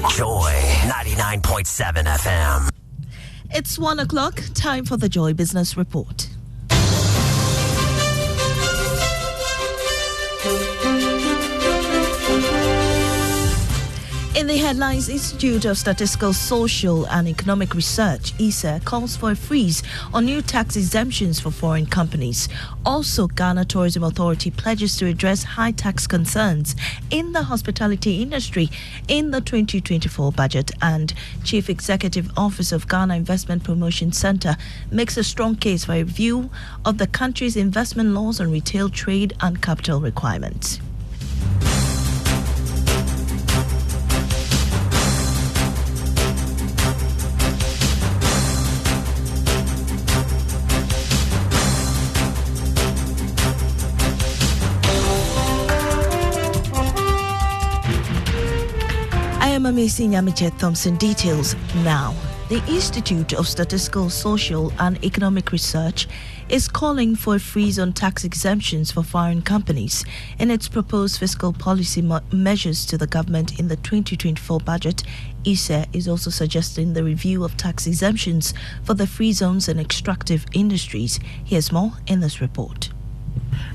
Joy 99.7 FM. It's 1 o'clock, time for the Joy Business Report. In the headlines, Institute of Statistical, Social and Economic Research, ISA, calls for a freeze on new tax exemptions for foreign companies. Also, Ghana Tourism Authority pledges to address high tax concerns in the hospitality industry in the 2024 budget. And Chief Executive Officer of Ghana Investment Promotion Center makes a strong case for a review of the country's investment laws on retail trade and capital requirements. I'm Amesi Nyamiche Thompson. Details now. The Institute of Statistical, Social and Economic Research is calling for a freeze on tax exemptions for foreign companies in its proposed fiscal policy measures to the government in the 2024 budget. ISA is also suggesting the review of tax exemptions for the free zones and extractive industries. Here's more in this report.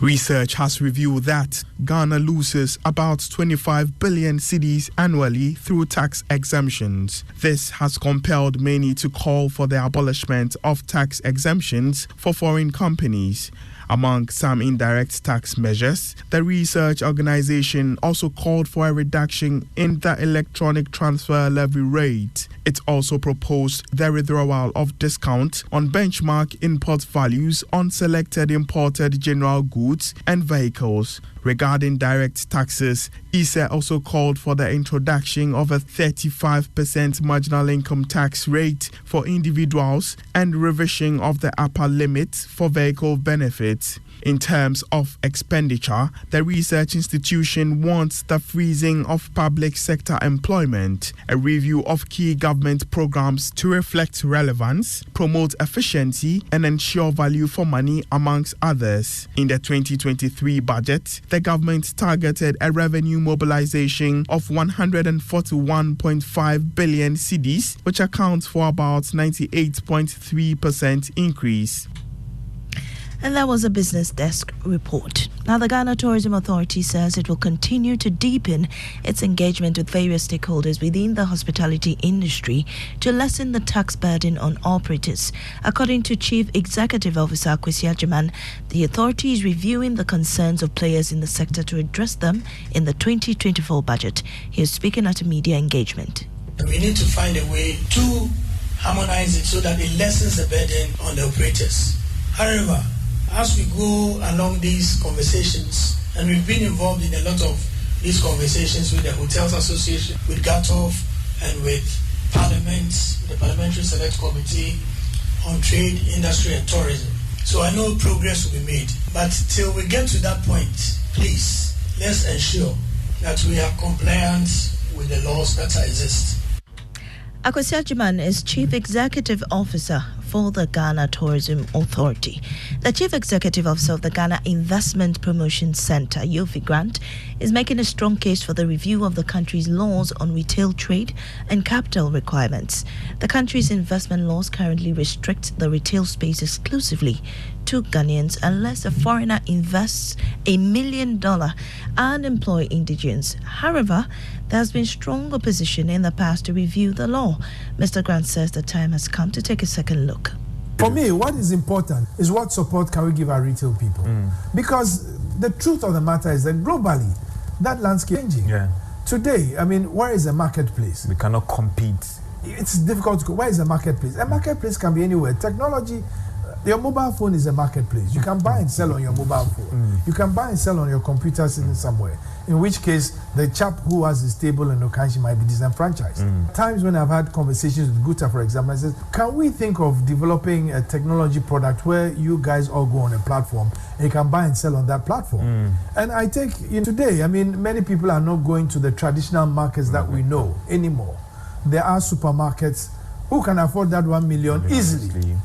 Research has revealed that Ghana loses about 25 billion cedis annually through tax exemptions. This has compelled many to call for the abolishment of tax exemptions for foreign companies. Among some indirect tax measures, the research organization also called for a reduction in the electronic transfer levy rate. It also proposed the withdrawal of discount on benchmark import values on selected imported general goods and vehicles. Regarding direct taxes, ISA also called for the introduction of a 35% marginal income tax rate for individuals and revision of the upper limit for vehicle benefits. In terms of expenditure, the research institution wants the freezing of public sector employment, a review of key government programs to reflect relevance, promote efficiency, and ensure value for money, amongst others. In the 2023 budget, the government targeted a revenue mobilization of 141.5 billion cedis, which accounts for about 98.3% increase. And that was a Business Desk report. Now, the Ghana Tourism Authority says it will continue to deepen its engagement with various stakeholders within the hospitality industry to lessen the tax burden on operators. According to Chief Executive Officer Kwesi Agyeman, the authority is reviewing the concerns of players in the sector to address them in the 2024 budget. He is speaking at a media engagement. We need to find a way to harmonize it so that it lessens the burden on the operators. However, as we go along these conversations, and we've been involved in a lot of these conversations with the Hotels Association, with GATOF, and with Parliament, the Parliamentary Select Committee on Trade, Industry and Tourism. So I know progress will be made. But till we get to that point, please, let's ensure that we are compliant with the laws that exist. Kwesi Agyeman is Chief Executive Officer for the Ghana Tourism Authority. The Chief Executive Officer of the Ghana Investment Promotion Center, Yofi Grant, is making a strong case for the review of the country's laws on retail trade and capital requirements. The country's investment laws currently restrict the retail space exclusively to Ghanaians unless a foreigner invests $1 million and employ indigents. However, there has been strong opposition in the past to review the law. Mr. Grant says the time has come to take a second look. For me, what is important is what support can we give our retail people? Because the truth of the matter is that globally, that landscape is changing. Yeah. Today, I mean, where is a marketplace? We cannot compete. It's difficult to go. Where is a marketplace? A marketplace can be anywhere. Technology, your mobile phone is a marketplace. You can buy and sell on your mobile phone. You can buy and sell on your computer sitting somewhere. In which case, the chap who has his table in Okanshi might be disenfranchised. Times when I've had conversations with Guta, for example, I said, can we think of developing a technology product where you guys all go on a platform and you can buy and sell on that platform? And I take, today, I mean, many people are not going to the traditional markets that we know anymore. There are supermarkets who can afford that 1 million easily.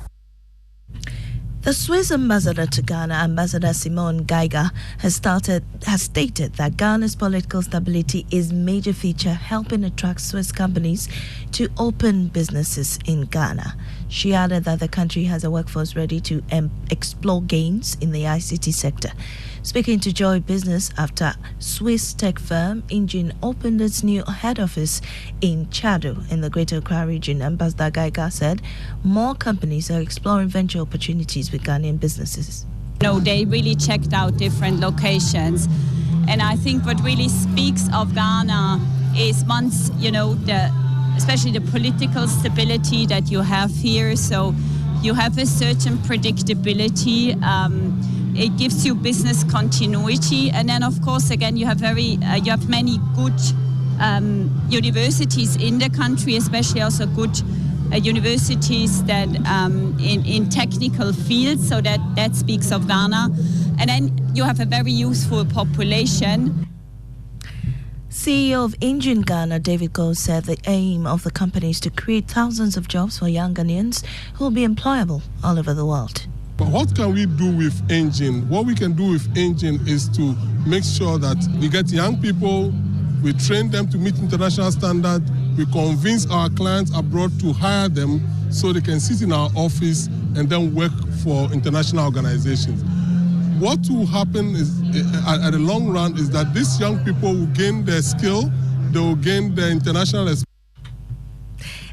The Swiss ambassador to Ghana, Ambassador Simone Geiger, has stated that Ghana's political stability is a major feature helping attract Swiss companies to open businesses in Ghana. She added that the country has a workforce ready to explore gains in the ICT sector. Speaking to Joy Business after Swiss tech firm Engine opened its new head office in Chado in the Greater Accra region, Ambassador Geiger said more companies are exploring venture opportunities with Ghanaian businesses. No, they really checked out different locations. And I think what really speaks of Ghana is once, especially the political stability that you have here. So you have a certain predictability. It gives you business continuity, and then of course again you have many good universities in the country, especially also good universities that in technical fields. So that speaks of Ghana, and then you have a very youthful population. CEO of Engine Ghana, David Goh, said the aim of the company is to create thousands of jobs for young Ghanaians who will be employable all over the world. But what can we do with Engine? What we can do with Engine is to make sure that we get young people, we train them to meet international standards, we convince our clients abroad to hire them so they can sit in our office and then work for international organizations. What will happen is, at the long run, is that these young people will gain their skill, they will gain their international experience.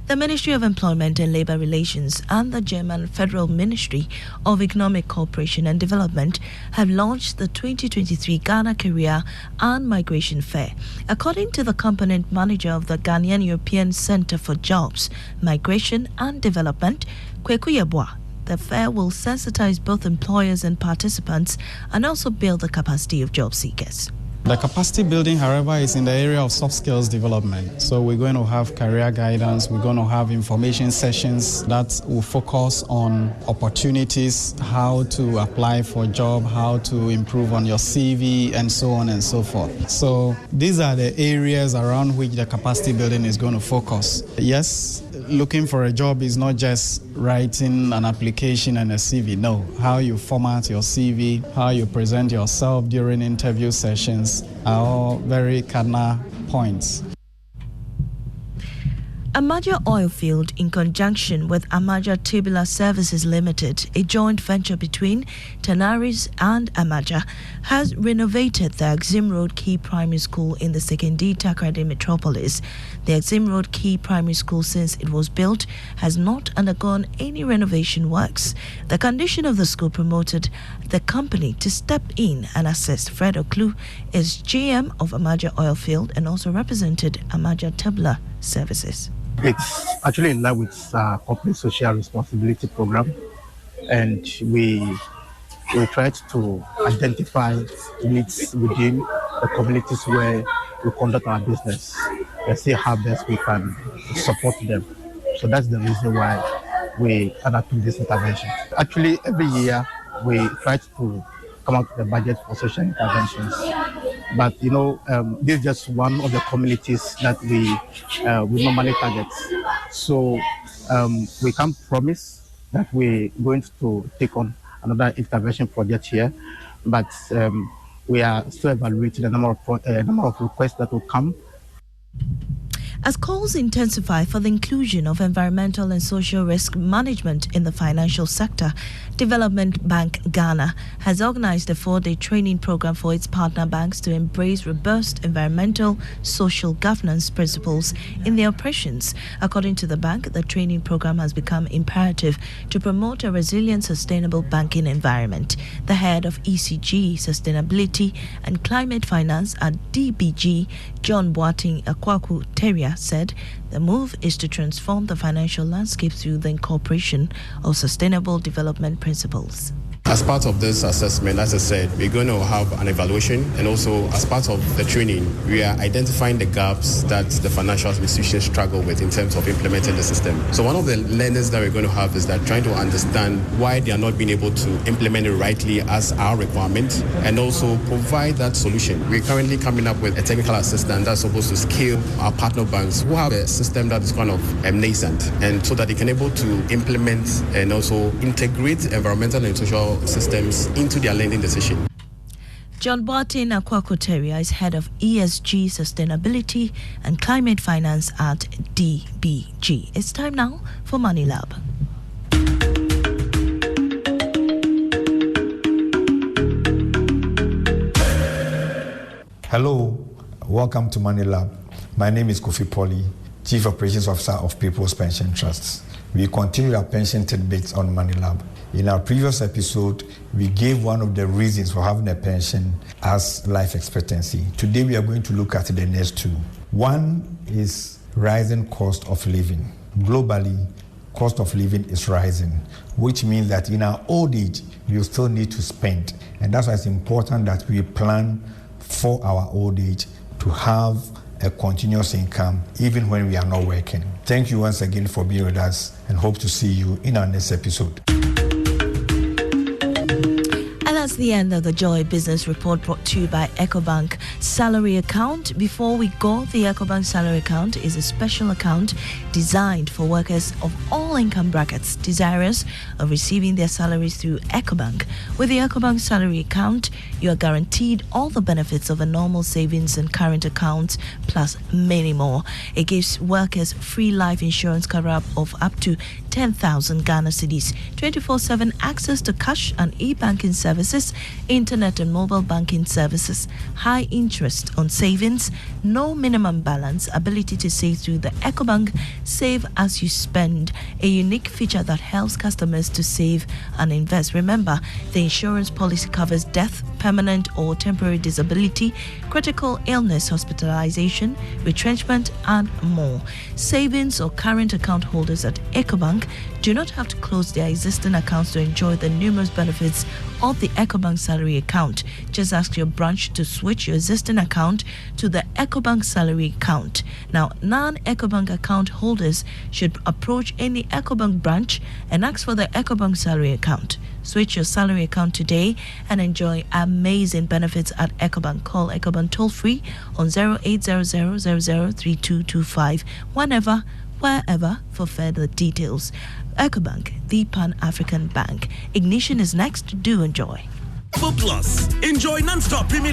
The Ministry of Employment and Labour Relations and the German Federal Ministry of Economic Cooperation and Development have launched the 2023 Ghana Career and Migration Fair. According to the component manager of the Ghanaian European Centre for Jobs, Migration and Development, Kweku Yeboah, the fair will sensitize both employers and participants and also build the capacity of job seekers. The capacity building, however, is in the area of soft skills development. So we're going to have career guidance, we're going to have information sessions that will focus on opportunities, how to apply for a job, how to improve on your CV, and so on and so forth. So these are the areas around which the capacity building is going to focus. Yes, looking for a job is not just writing an application and a CV. No, how you format your CV, how you present yourself during interview sessions are all very cardinal points. Amaja Oilfield, in conjunction with Amaja Tubular Services Limited, a joint venture between Tenaris and Amaja, has renovated the Exim Road Key Primary School in the Sekondi Takoradi metropolis. The Exim Road Key Primary School, since it was built, has not undergone any renovation works. The condition of the school promoted the company to step in and assist. Fred Oklu is GM of Amaja Oilfield and also represented Amaja Tubular Services. It's actually in line with corporate social responsibility program, and we tried to identify needs within the communities where we conduct our business and see how best we can support them. So that's the reason why we undertook this intervention. Actually, every year we try to come out with a budget for social interventions. But this is just one of the communities that we normally target. So we can't promise that we're going to take on another intervention project here, but we are still evaluating the number of requests that will come. As calls intensify for the inclusion of environmental and social risk management in the financial sector, Development Bank Ghana has organized a 4-day training program for its partner banks to embrace robust environmental, social governance principles in their operations. According to the bank, the training program has become imperative to promote a resilient, sustainable banking environment. The head of ECG, Sustainability and Climate Finance at DBG, John Boating Akwaku Teria, said the move is to transform the financial landscape through the incorporation of sustainable development principles. As part of this assessment, as I said, we're going to have an evaluation, and also as part of the training, we are identifying the gaps that the financial institutions struggle with in terms of implementing the system. So one of the learnings that we're going to have is that trying to understand why they are not being able to implement it rightly as our requirement, and also provide that solution. We're currently coming up with a technical assistant that's supposed to scale our partner banks who have a system that is kind of nascent, and so that they can be able to implement and also integrate environmental and social systems into their lending decision. John Boateng Akwakoteria is head of ESG Sustainability and Climate Finance at DBG. It's time now for Money Lab. Hello, welcome to Money Lab. My name is Kofi Poli, Chief Operations Officer of People's Pension Trusts. We continue our pension tidbits on Money Lab. In our previous episode, we gave one of the reasons for having a pension as life expectancy. Today, we are going to look at the next two. One is rising cost of living. Globally, cost of living is rising, which means that in our old age, you still need to spend. And that's why it's important that we plan for our old age to have a continuous income even when we are not working. Thank you once again for being with us, and hope to see you in our next episode. And that's the end of the Joy Business Report, brought to you by EcoBank Salary Account. Before we go, the EcoBank Salary Account is a special account designed for workers of all income brackets desirous of receiving their salaries through EcoBank. With the EcoBank Salary Account, you are guaranteed all the benefits of a normal savings and current account, plus many more. It gives workers free life insurance cover of up to 10,000 Ghana cedis, 24/7 access to cash and e-banking services, internet and mobile banking services, high interest on savings, no minimum balance, ability to save through the EcoBank Save As You Spend, a unique feature that helps customers to save and invest. Remember, the insurance policy covers death, permanent or temporary disability, critical illness, hospitalization, retrenchment, and more. Savings or current account holders at EcoBank do not have to close their existing accounts to enjoy the numerous benefits of the EcoBank Salary Account. Just ask your branch to switch your existing account to the EcoBank Salary Account. Now, non-EcoBank account holders should approach any EcoBank branch and ask for the EcoBank Salary Account. Switch your salary account today and enjoy amazing benefits at EcoBank. Call EcoBank toll-free on 0800003225 whenever, wherever, for further details. EcoBank, the Pan-African Bank. Ignition is next. Do enjoy. For Plus, enjoy non-stop Premier